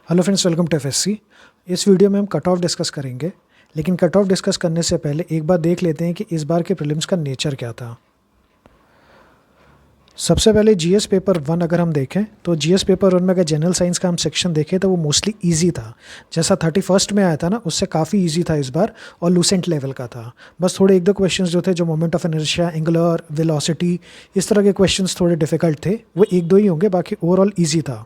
Hello friends, welcome to FSC. इस video में हम कट ऑफ डिस्कस करेंगे, लेकिन कट ऑफ डिस्कस करने से पहले एक बार देख लेते हैं कि इस बार के प्रीलिम्स का नेचर क्या था। सबसे पहले जीएस पेपर 1 अगर हम देखें तो जीएस पेपर 1 में अगर जनरल साइंस का हम सेक्शन देखें तो वो मोस्टली इजी था। जैसा 31st में आया था ना, उससे काफ़ी इजी था इस बार और लूसेंट लेवल का था। बस थोड़े एक दो क्वेश्चंस जो थे, जो moment of inertia, angular velocity, इस तरह के क्वेश्चंस थोड़े डिफिकल्ट थे, वो एक दो ही होंगे, बाकी ओवरऑल ईजी था।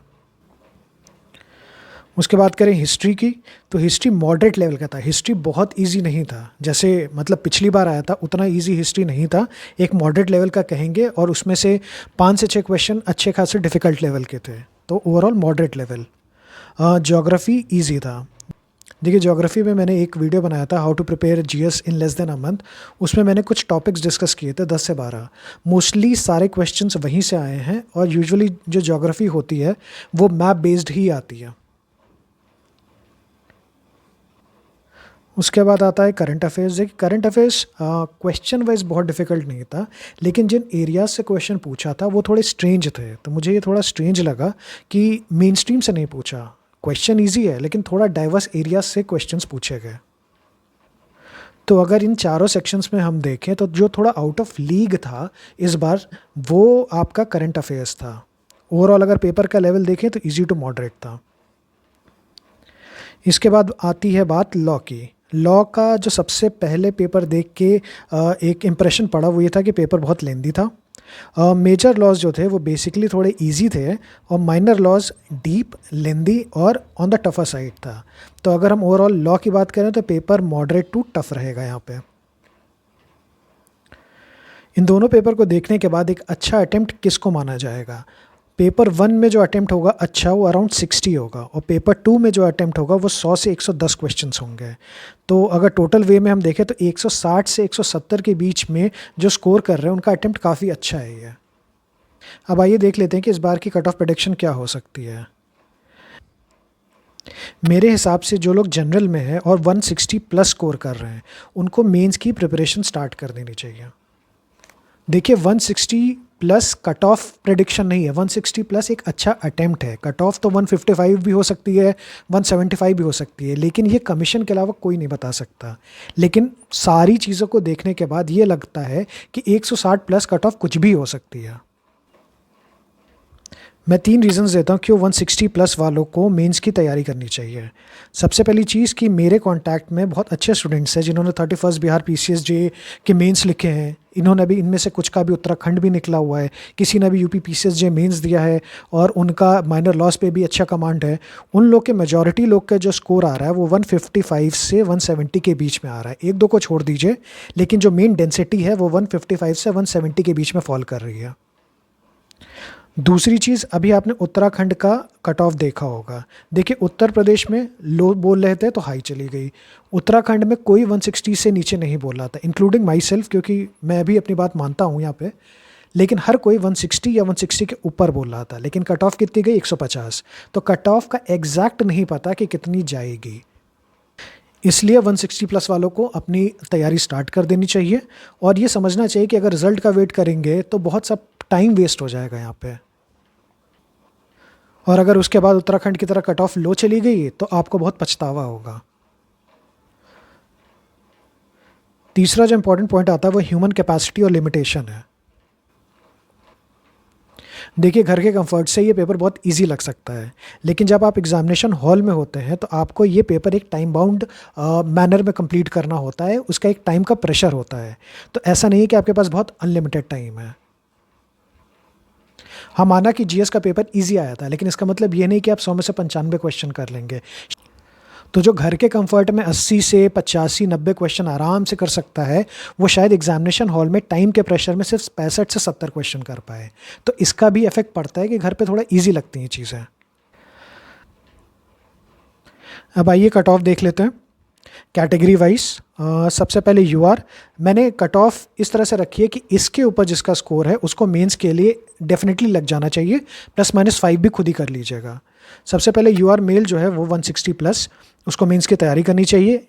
उसके बाद करें हिस्ट्री की, तो हिस्ट्री मॉडरेट लेवल का था। हिस्ट्री बहुत इजी नहीं था, जैसे मतलब पिछली बार आया था उतना इजी हिस्ट्री नहीं था, एक मॉडरेट लेवल का कहेंगे, और उसमें से 5 से 6 क्वेश्चन अच्छे खासे डिफ़िकल्ट लेवल के थे, तो overall moderate level. Geography easy था। देखिए, ज्योग्राफी में मैंने एक वीडियो बनाया था, how to prepare GS in less than a month. उसमें मैंने कुछ टॉपिक्स डिस्कस किए थे, 10 से 12। मोस्टली सारे क्वेश्चंस वहीं से आए हैं, और यूजुअली जो ज्योग्राफी होती है वो मैप बेस्ड ही आती है। उसके बाद आता है करंट अफेयर्स। देखिए, करंट अफेयर्स क्वेश्चन वाइज बहुत डिफिकल्ट नहीं था, लेकिन जिन एरियाज से क्वेश्चन पूछा था वो थोड़े स्ट्रेंज थे, तो मुझे ये थोड़ा स्ट्रेंज लगा कि मेन स्ट्रीम से नहीं पूछा। क्वेश्चन ईजी है, लेकिन थोड़ा डाइवर्स एरियाज से क्वेश्चंस पूछे गए। तो अगर इन चारों सेक्शंस में हम देखें तो जो थोड़ा आउट ऑफ लीग था इस बार, वो आपका करंट अफेयर्स था। ओवरऑल अगर पेपर का लेवल देखें तो ईजी टू मॉडरेट था। इसके बाद आती है बात लॉ की। लॉ का जो सबसे पहले पेपर देख के एक इम्प्रेशन पड़ा वो ये था कि पेपर बहुत लेंदी था। मेजर लॉज जो थे वो बेसिकली थोड़े इजी थे, और माइनर लॉज डीप, लेंदी और ऑन द टफर साइड था। तो अगर हम ओवरऑल लॉ की बात करें तो पेपर मॉडरेट टू टफ रहेगा यहाँ पे। इन दोनों पेपर को देखने के बाद एक अच्छा अटेम्प्ट किसको माना जाएगा? पेपर 1 में जो अटेम्प्ट होगा अच्छा, वो अराउंड 60 होगा, और पेपर 2 में जो अटेम्प्ट होगा वो 100 से 110 क्वेश्चंस होंगे। तो अगर टोटल वे में हम देखें तो 160 से 170 के बीच में जो स्कोर कर रहे हैं उनका अटेम्प्ट काफ़ी अच्छा है ये। अब आइए देख लेते हैं कि इस बार की कट ऑफ प्रेडिक्शन क्या हो सकती है। मेरे हिसाब से जो लोग जनरल में है और 160 प्लस स्कोर कर रहे हैं, उनको मेंस की प्रिपरेशन स्टार्ट कर देनी चाहिए। देखिए, 160 प्लस कट ऑफ प्रेडिक्शन नहीं है, 160 प्लस एक अच्छा अटेम्प्ट है। कट ऑफ तो 155 भी हो सकती है, 175 भी हो सकती है, लेकिन ये कमीशन के अलावा कोई नहीं बता सकता। लेकिन सारी चीज़ों को देखने के बाद ये लगता है कि 160 प्लस कट ऑफ कुछ भी हो सकती है। मैं 3 रीज़न्स देता हूँ क्यों 160 प्लस वालों को मेंस की तैयारी करनी चाहिए। सबसे पहली चीज़ कि मेरे कांटेक्ट में बहुत अच्छे स्टूडेंट्स हैं जिन्होंने 31st बिहार पीसीएसजे के मेंस लिखे हैं। इन्होंने भी, इनमें से कुछ का भी उत्तराखंड भी निकला हुआ है, किसी ने भी यूपी पीसीएसजे मेंस दिया है, और उनका माइनर लॉस पे भी अच्छा कमांड है। उन लोग के मेजॉरिटी लोग का जो स्कोर आ रहा है वो 155 से 170 के बीच में आ रहा है। एक दो को छोड़ दीजिए, लेकिन जो मेन डेंसिटी है वो 155 से 170 के बीच में फॉल कर रही है। दूसरी चीज़, अभी आपने उत्तराखंड का कट ऑफ देखा होगा। देखिए, उत्तर प्रदेश में लो बोल रहे थे तो हाई चली गई। उत्तराखंड में कोई 160 से नीचे नहीं बोल रहा था, इंक्लूडिंग माई सेल्फ, क्योंकि मैं भी अपनी बात मानता हूँ यहाँ पे। लेकिन हर कोई 160 या 160 के ऊपर बोल रहा था, लेकिन कट ऑफ कितनी गई? 150। तो कट ऑफ का एग्जैक्ट नहीं पता कि कितनी जाएगी, इसलिए 160 प्लस वालों को अपनी तैयारी स्टार्ट कर देनी चाहिए। और ये समझना चाहिए कि अगर रिजल्ट का वेट करेंगे तो बहुत सा टाइम वेस्ट हो जाएगा यहाँ पे, और अगर उसके बाद उत्तराखंड की तरह कट ऑफ लो चली गई तो आपको बहुत पछतावा होगा। तीसरा जो इंपॉर्टेंट पॉइंट आता है वो ह्यूमन कैपेसिटी और लिमिटेशन है। देखिए, घर के कंफर्ट से ये पेपर बहुत इजी लग सकता है, लेकिन जब आप एग्जामिनेशन हॉल में होते हैं तो आपको ये पेपर एक टाइम बाउंड मैनर में कंप्लीट करना होता है, उसका एक टाइम का प्रेशर होता है। तो ऐसा नहीं है कि आपके पास बहुत अनलिमिटेड टाइम है। हाँ, माना कि जीएस का पेपर इजी आया था, लेकिन इसका मतलब ये नहीं कि आप 100 में से 95 क्वेश्चन कर लेंगे। तो जो घर के कंफर्ट में 80 से 85 90 क्वेश्चन आराम से कर सकता है, वो शायद एग्जामिनेशन हॉल में टाइम के प्रेशर में सिर्फ 65 से 70 क्वेश्चन कर पाए। तो इसका भी इफेक्ट पड़ता है कि घर पे थोड़ा इजी लगती हैं चीज़ें। अब आइए कट ऑफ देख लेते हैं कैटेगरी वाइज। सबसे पहले यूआर, मैंने कट ऑफ इस तरह से रखी है कि इसके ऊपर जिसका स्कोर है उसको मेंस के लिए डेफिनेटली लग जाना चाहिए, +-5 भी खुद ही कर लीजिएगा। सबसे पहले यूआर मेल जो है वो 160 प्लस, उसको मेंस की तैयारी करनी चाहिए।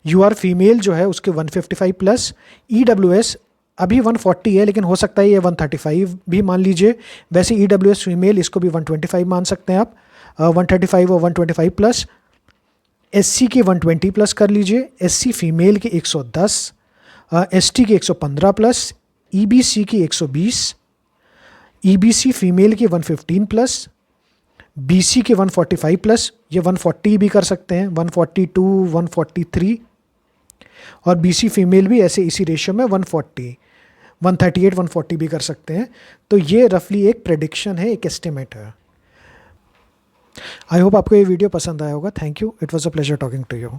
यूआर फीमेल जो है उसके 155 प्लस। ईडब्ल्यूएस अभी 140 है, लेकिन हो सकता है ये 135 भी मान लीजिए। वैसे ईडब्ल्यूएस फीमेल, इसको भी 125 मान सकते हैं आप। 135 और 125 प्लस, SC के 120 प्लस कर लीजिए, SC फीमेल के 110, ST के 115 प्लस, EBC की 120, EBC फीमेल की 115 प्लस, BC के 145 प्लस, ये 140 भी कर सकते हैं, 142, 143, और BC फीमेल भी ऐसे इसी रेशियो में 140, 138, 140 भी कर सकते हैं। तो ये रफली एक प्रेडिक्शन है, एक एस्टिमेट है। आई होप आपको ये वीडियो पसंद आया होगा। Thank you, it was a pleasure talking to you.